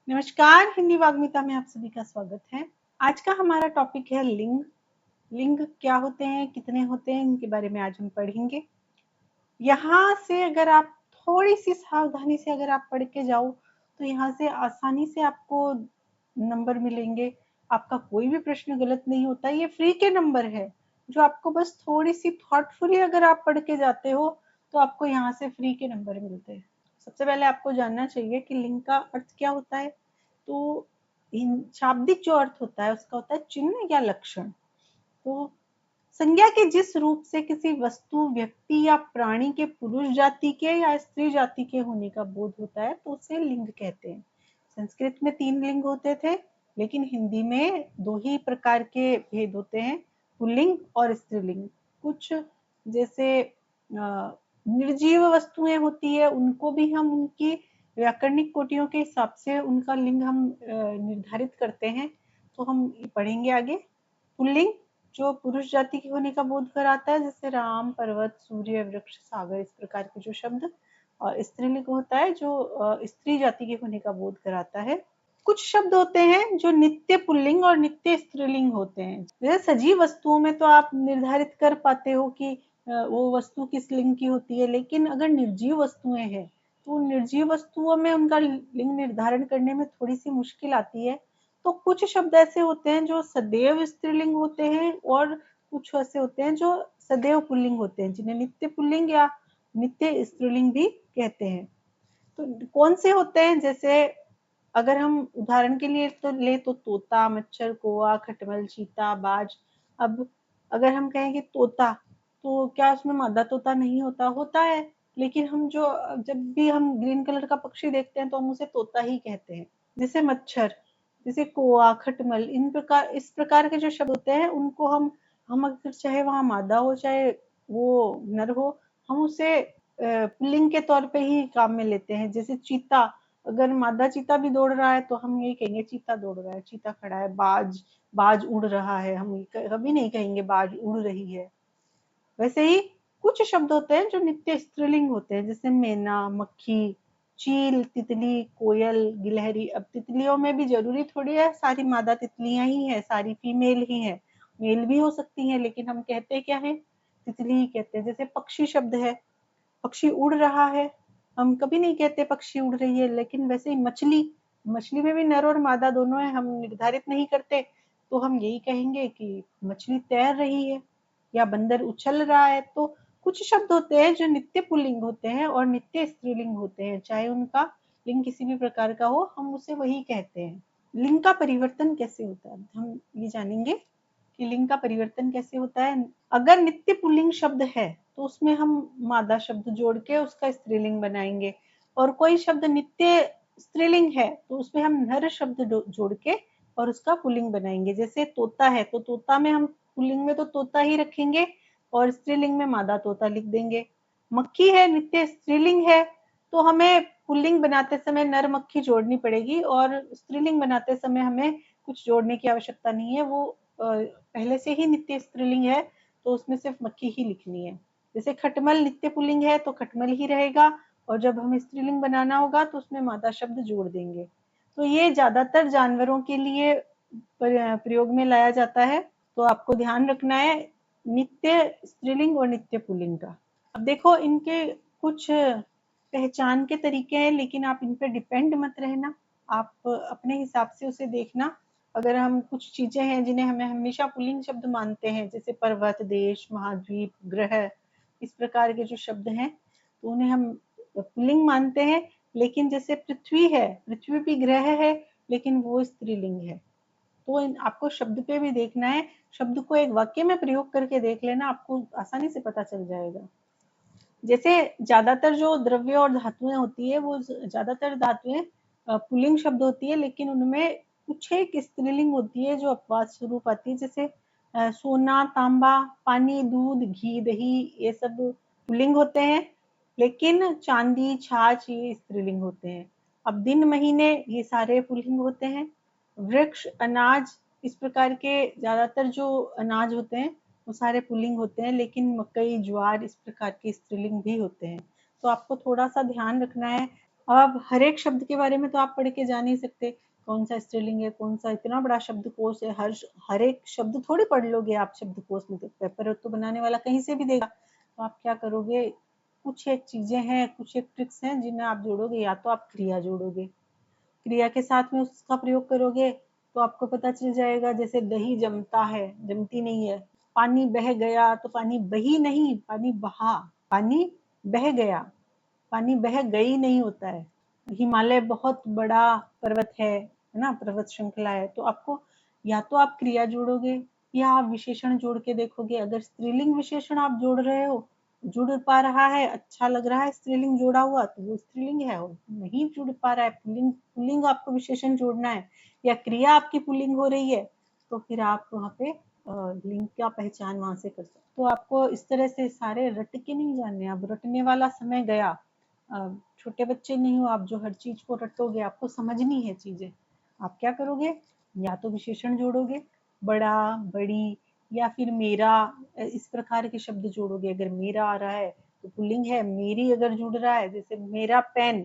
नमस्कार, हिंदी वाग्मिता में आप सभी का स्वागत है। आज का हमारा टॉपिक है लिंग। लिंग क्या होते हैं, कितने होते हैं, इनके बारे में आज हम पढ़ेंगे। यहाँ से अगर आप थोड़ी सी सावधानी से अगर आप पढ़ के जाओ तो यहाँ से आसानी से आपको नंबर मिलेंगे। आपका कोई भी प्रश्न गलत नहीं होता। ये फ्री के नंबर है, जो आपको बस थोड़ी सी थॉटफुली अगर आप पढ़ के जाते हो तो आपको यहाँ से फ्री के नंबर मिलते हैं। सबसे पहले आपको जानना चाहिए कि लिंग का अर्थ क्या होता है। तो शाब्दिक जो अर्थ होता है उसका होता है चिन्ह या लक्षण। तो संज्ञा के जिस रूप से किसी वस्तु, व्यक्ति या प्राणी के पुरुष जाति के या स्त्री जाति के होने का बोध होता है तो उसे लिंग कहते हैं। संस्कृत में 3 लिंग होते थे, लेकिन हिंदी में 2 ही प्रकार के भेद होते हैं, पुल्लिंग और स्त्रीलिंग। कुछ जैसे निर्जीव वस्तुएं होती है, उनको भी हम उनकी व्याकरणिक कोटियों के हिसाब से उनका लिंग हम निर्धारित करते हैं। तो हम पढ़ेंगे आगे। पुल्लिंग जो पुरुष जाति के होने का बोध कराता है, जैसे राम, पर्वत, सूर्य, वृक्ष, सागर, इस प्रकार के जो शब्द। और स्त्रीलिंग होता है जो स्त्री जाति के होने का बोध कराता है। कुछ शब्द होते हैं जो नित्य पुल्लिंग और नित्य स्त्रीलिंग होते हैं। जैसे सजीव वस्तुओं में तो आप निर्धारित कर पाते हो कि वो वस्तु किस लिंग की होती है, लेकिन अगर निर्जीव वस्तुएं हैं तो निर्जीव वस्तुओं में उनका लिंग निर्धारण करने में थोड़ी सी मुश्किल आती है। तो कुछ शब्द ऐसे होते हैं जो सदैव स्त्रीलिंग होते हैं और कुछ ऐसे होते हैं जो सदैव पुल्लिंग होते हैं, जिन्हें नित्य पुल्लिंग या नित्य स्त्रीलिंग भी कहते हैं। तो कौन से होते हैं, जैसे अगर हम उदाहरण के लिए तो ले तो तोता, मच्छर, कौवा, खटमल, चीता, बाज। अब अगर हम कहें कि तोता, तो क्या उसमें मादा तोता नहीं होता? होता है, लेकिन हम जो जब भी हम ग्रीन कलर का पक्षी देखते हैं तो हम उसे तोता ही कहते हैं। जैसे मच्छर, जैसे कौवा, खटमल, इस प्रकार के जो शब्द होते हैं उनको हम अगर चाहे वहां मादा हो चाहे वो नर हो, हम उसे पुल्लिंग के तौर पे ही काम में लेते हैं। जैसे चीता, अगर मादा चीता भी दौड़ रहा है तो हम ये कहेंगे चीता दौड़ रहा है, चीता खड़ा है। बाज, बाज उड़ रहा है, हम कभी नहीं कहेंगे बाज उड़ रही है। वैसे ही कुछ शब्द होते हैं जो नित्य स्त्रीलिंग होते हैं, जैसे मैना, मक्खी, चील, तितली, कोयल, गिलहरी। अब तितलियों में भी जरूरी थोड़ी है सारी मादा तितलियां ही है, सारी फीमेल ही है, मेल भी हो सकती है, लेकिन हम कहते क्या है, तितली ही कहते हैं। जैसे पक्षी शब्द है, पक्षी उड़ रहा है, हम कभी नहीं कहते पक्षी उड़ रही है। लेकिन वैसे ही मछली, मछली में भी नर और मादा दोनों है, हम निर्धारित नहीं करते, तो हम यही कहेंगे कि मछली तैर रही है या बंदर उछल रहा है। तो कुछ शब्द होते हैं जो नित्य पुल्लिंग होते हैं और नित्य स्त्रीलिंग होते हैं, चाहे उनका लिंग किसी भी प्रकार का हो, हम उसे वही कहते हैं। लिंग का परिवर्तन कैसे होता है, हम ये जानेंगे कि लिंग का परिवर्तन कैसे होता है। अगर नित्य पुल्लिंग शब्द है तो उसमें हम मादा शब्द जोड़ के उसका स्त्रीलिंग बनाएंगे, और कोई शब्द नित्य स्त्रीलिंग है तो उसमें हम नर शब्द जोड़ के और उसका पुल्लिंग बनाएंगे। जैसे तोता है तो तोता में हम पुल्लिंग में तो तोता ही रखेंगे और स्त्रीलिंग में मादा तोता लिख देंगे। मक्खी है, नित्य स्त्रीलिंग है, तो हमें पुल्लिंग बनाते समय नर मक्खी जोड़नी पड़ेगी और स्त्रीलिंग बनाते समय हमें कुछ जोड़ने की आवश्यकता नहीं है, वो पहले से ही नित्य स्त्रीलिंग है तो उसमें सिर्फ मक्खी ही लिखनी है। जैसे खटमल नित्य पुल्लिंग है तो खटमल ही रहेगा, और जब हमें स्त्रीलिंग बनाना होगा तो उसमें मादा शब्द जोड़ देंगे। तो ये ज्यादातर जानवरों के लिए प्रयोग में लाया जाता है, तो आपको ध्यान रखना है नित्य स्त्रीलिंग और नित्य पुल्लिंग का। अब देखो इनके कुछ पहचान के तरीके हैं, लेकिन आप इन पे डिपेंड मत रहना, आप अपने हिसाब से उसे देखना। अगर हम कुछ चीजें हैं जिन्हें हमें हमेशा पुल्लिंग शब्द मानते हैं, जैसे पर्वत, देश, महाद्वीप, ग्रह, इस प्रकार के जो शब्द हैं तो उन्हें हम पुल्लिंग मानते हैं। लेकिन जैसे पृथ्वी है, पृथ्वी भी ग्रह है लेकिन वो स्त्रीलिंग है। तो आपको शब्द पे भी देखना है, शब्द को एक वाक्य में प्रयोग करके देख लेना, आपको आसानी से पता चल जाएगा। जैसे ज्यादातर जो द्रव्य और धातुएं होती है वो ज्यादातर धातुएं पुल्लिंग शब्द होती है, लेकिन उनमें कुछ एक स्त्रीलिंग होती है जो अपवाद स्वरूप आती है। जैसे सोना, तांबा, पानी, दूध, घी, दही, ये सब पुल्लिंग होते हैं, लेकिन चांदी, छाछ ये स्त्रीलिंग होते हैं। अब दिन, महीने ये सारे पुल्लिंग होते हैं। वृक्ष, अनाज, इस प्रकार के ज्यादातर जो अनाज होते हैं वो सारे पुल्लिंग होते हैं, लेकिन मकई, ज्वार, इस प्रकार के स्त्रीलिंग भी होते हैं। तो आपको थोड़ा सा ध्यान रखना है अब आप हर एक शब्द के बारे में तो आप पढ़ के जा नहीं सकते, कौन सा स्त्रीलिंग है, कौन सा, इतना बड़ा शब्दकोश है, हर एक शब्द थोड़ी पढ़ लोगे आप शब्दकोश में, तो पेपर तो बनाने वाला कहीं से भी देगा। तो आप क्या करोगे, कुछ एक चीजें हैं, कुछ एक ट्रिक्स हैं जिन्हें आप जोड़ोगे। या तो आप क्रिया जोड़ोगे, क्रिया के साथ में उसका प्रयोग करोगे तो आपको पता चल जाएगा। जैसे दही जमता है, जमती नहीं है। पानी बह गया, तो पानी बही नहीं, पानी बहा। पानी बह गया, पानी बह गई नहीं होता है। हिमालय बहुत बड़ा पर्वत है ना, पर्वत श्रृंखला है। तो आपको या तो आप क्रिया जोड़ोगे या आप विशेषण जोड़ के देखोगे। अगर स्त्रीलिंग विशेषण आप जोड़ रहे हो, जुड़ पा रहा है, अच्छा लग रहा है स्त्रीलिंग जोड़ा हुआ, तो वो स्त्रीलिंग है। और नहीं जुड़ पा रहा है, पुल्लिंग पुल्लिंग आपको विशेषण जोड़ना है या क्रिया आपकी पुल्लिंग हो रही है, तो फिर आप वहाँ पे लिंग का पहचान वहां से कर सकते। तो आपको इस तरह से सारे रट के नहीं जानने, अब रटने वाला समय गया। छोटे बच्चे नहीं हो आप जो हर चीज को रटोगे, आपको समझनी है चीजें। आप क्या करोगे, या तो विशेषण जोड़ोगे, बड़ा, बड़ी, या फिर मेरा, इस प्रकार के शब्द जोड़ोगे। अगर मेरा आ रहा है तो पुल्लिंग है। मेरी अगर जुड़ रहा है, जैसे मेरा पेन,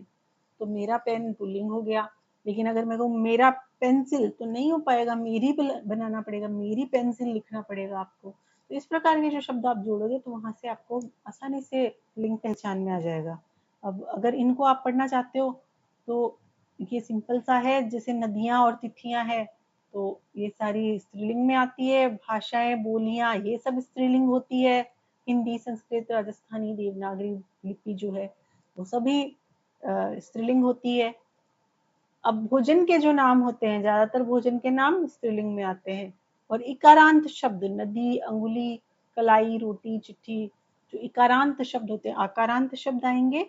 तो मेरा पेन पुल्लिंग हो गया। लेकिन अगर मैं कहूँ मेरा पेंसिल, तो नहीं हो पाएगा, मेरी बनाना पड़ेगा, मेरी पेंसिल लिखना पड़ेगा आपको। तो इस प्रकार के जो शब्द आप जोड़ोगे तो वहां से आपको आसानी से लिंग पहचान में आ जाएगा। अब अगर इनको आप पढ़ना चाहते हो तो ये सिंपल सा है। जैसे नदियां और तिथियां है, तो ये सारी स्त्रीलिंग में आती है। भाषाएं, बोलियां, ये सब स्त्रीलिंग होती है। हिंदी, संस्कृत, राजस्थानी, देवनागरी लिपि जो है वो सभी स्त्रीलिंग होती है। अब भोजन के जो नाम होते हैं, ज्यादातर भोजन के नाम स्त्रीलिंग में आते हैं। और इकारांत शब्द, नदी, अंगुली, कलाई, रोटी, चिट्ठी, जो इकारांत शब्द होते हैं, आकारांत शब्द आएंगे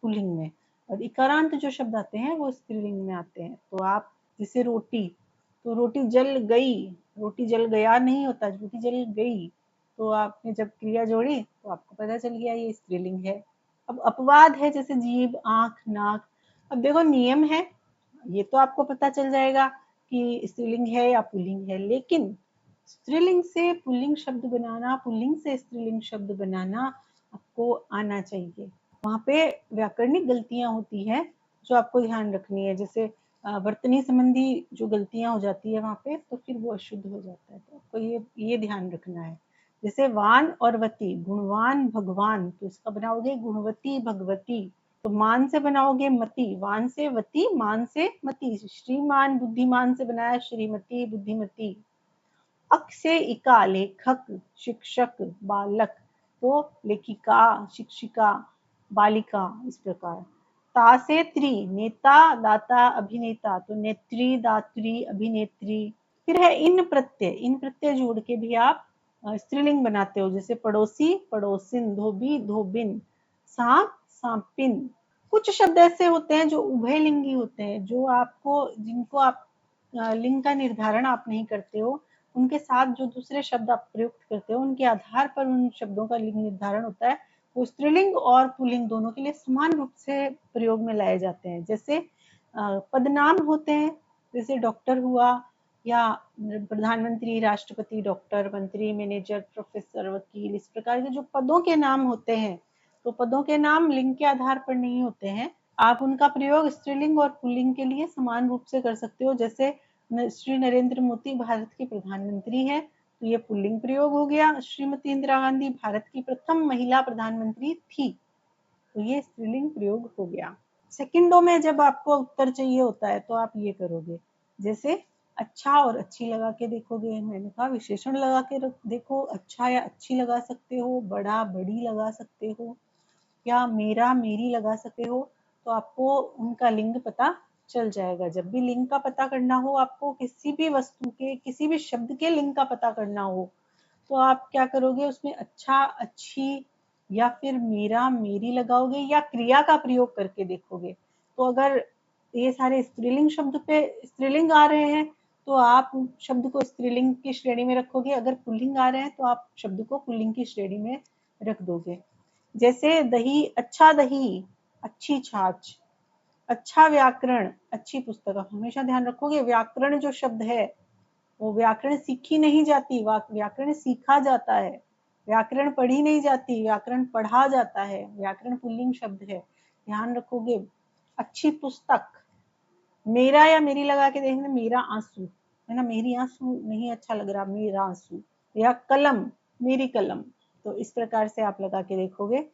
पुल्लिंग में, और इकारांत जो शब्द आते हैं वो स्त्रीलिंग में आते हैं। तो आप जैसे रोटी, तो रोटी जल गई, रोटी जल गया नहीं होता, रोटी जल गई। तो आपने जब क्रिया जोड़ी तो आपको पता चल गया ये स्त्रीलिंग है। अब अपवाद है, जैसे जीभ, आंख, नाक। अब देखो नियम है, ये तो आपको पता चल जाएगा कि स्त्रीलिंग है या पुल्लिंग है। लेकिन स्त्रीलिंग से पुल्लिंग शब्द बनाना, पुल्लिंग से स्त्रीलिंग शब्द बनाना आपको आना चाहिए। वहां पे व्याकरणिक गलतियां होती है जो आपको ध्यान रखनी है। जैसे वर्तनी संबंधी जो गलतियां हो जाती है वहां पे, तो फिर वो अशुद्ध हो जाता है। तो आपको ये ध्यान रखना है। जैसे वान और वती, गुणवान भगवान, तो इसका बनाओगे गुणवती भगवती। तो मान से बनाओगे मति, वान से वती, मान से मति। श्रीमान बुद्धिमान से बनाया श्रीमती बुद्धिमती। अक से इका, लेखक, शिक्षक, बालक, तो लेखिका, शिक्षिका, बालिका, इस प्रकार। ता से त्रि, नेता, दाता, अभिनेता, तो नेत्री, दात्री, अभिनेत्री। फिर है इन प्रत्यय, इन प्रत्यय जोड़ के भी आप स्त्रीलिंग बनाते हो। जैसे पड़ोसी, पड़ोसिन, धोबी, धोबिन, सांप, सांपिन। कुछ शब्द ऐसे होते हैं जो उभयलिंगी होते हैं, जो आपको, जिनको आप लिंग का निर्धारण आप नहीं करते हो, उनके साथ जो दूसरे शब्द आप प्रयुक्त करते हो, उनके आधार पर उन शब्दों का लिंग निर्धारण होता है। वो स्त्रीलिंग और पुल्लिंग दोनों के लिए समान रूप से प्रयोग में लाए जाते हैं। जैसे पदनाम होते हैं, जैसे डॉक्टर हुआ, या प्रधानमंत्री, राष्ट्रपति, डॉक्टर, मंत्री, मैनेजर, प्रोफेसर, वकील, इस प्रकार के जो पदों के नाम होते हैं, तो पदों के नाम लिंग के आधार पर नहीं होते हैं। आप उनका प्रयोग स्त्रीलिंग और पुल्लिंग के लिए समान रूप से कर सकते हो। जैसे श्री नरेंद्र मोदी भारत के प्रधानमंत्री हैं, तो ये पुल्लिंग प्रयोग हो गया। श्रीमती इंदिरा गांधी भारत की प्रथम महिला प्रधानमंत्री थी, तो ये स्त्रीलिंग प्रयोग हो गया। सेकंडों में जब आपको उत्तर चाहिए होता है तो आप ये करोगे, जैसे अच्छा और अच्छी लगा के देखोगे। मैंने कहा विशेषण लगा के देखो, अच्छा या अच्छी लगा सकते हो, बड़ा, बड़ी लगा सकते हो, या मेरा, मेरी लगा सकते हो। तो आपको उनका लिंग पता चल जाएगा। जब भी लिंग का पता करना हो, आपको किसी भी वस्तु के, किसी भी शब्द के लिंग का पता करना हो, तो आप क्या करोगे, उसमें अच्छा, अच्छी, या फिर मेरा, मेरी लगाओगे, या क्रिया का प्रयोग करके देखोगे। तो अगर ये सारे स्त्रीलिंग शब्द पे स्त्रीलिंग आ रहे हैं तो आप शब्द को स्त्रीलिंग की श्रेणी में रखोगे। अगर पुल्लिंग आ रहे हैं तो आप शब्द को पुल्लिंग की श्रेणी में रख दोगे। जैसे दही, अच्छा दही, अच्छी छाछ, अच्छा व्याकरण, अच्छी पुस्तक। आप हमेशा ध्यान रखोगे व्याकरण जो शब्द है वो व्याकरण सीखी नहीं जाती, व्याकरण सीखा जाता है। व्याकरण पढ़ी नहीं जाती, व्याकरण पढ़ा जाता है। व्याकरण पुल्लिंग शब्द है, ध्यान रखोगे। अच्छी पुस्तक, मेरा या मेरी लगा के देखना, मेरा आंसू है ना, मेरी आंसू नहीं अच्छा लग रहा, मेरा आंसू, या कलम, मेरी कलम। तो इस प्रकार से आप लगा के देखोगे।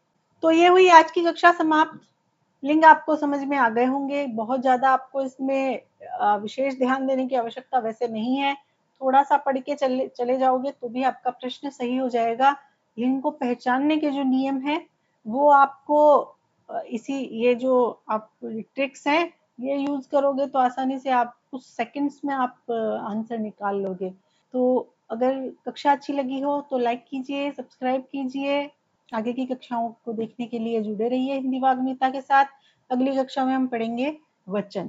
तो ये हुई आज की कक्षा समाप्त। लिंग आपको समझ में आ गए होंगे। बहुत ज्यादा आपको इसमें विशेष ध्यान देने की आवश्यकता वैसे नहीं है। थोड़ा सा पढ़ के चले जाओगे तो भी आपका प्रश्न सही हो जाएगा। लिंग को पहचानने के जो नियम है वो आपको इसी ये जो आप ट्रिक्स हैं ये यूज करोगे तो आसानी से आप कुछ सेकंड्स में आप आंसर निकाल लोगे। तो अगर कक्षा अच्छी लगी हो तो लाइक कीजिए, सब्सक्राइब कीजिए। आगे की कक्षाओं को देखने के लिए जुड़े रहिए हिंदी वाग्मिता के साथ। अगली कक्षा में हम पढ़ेंगे वचन।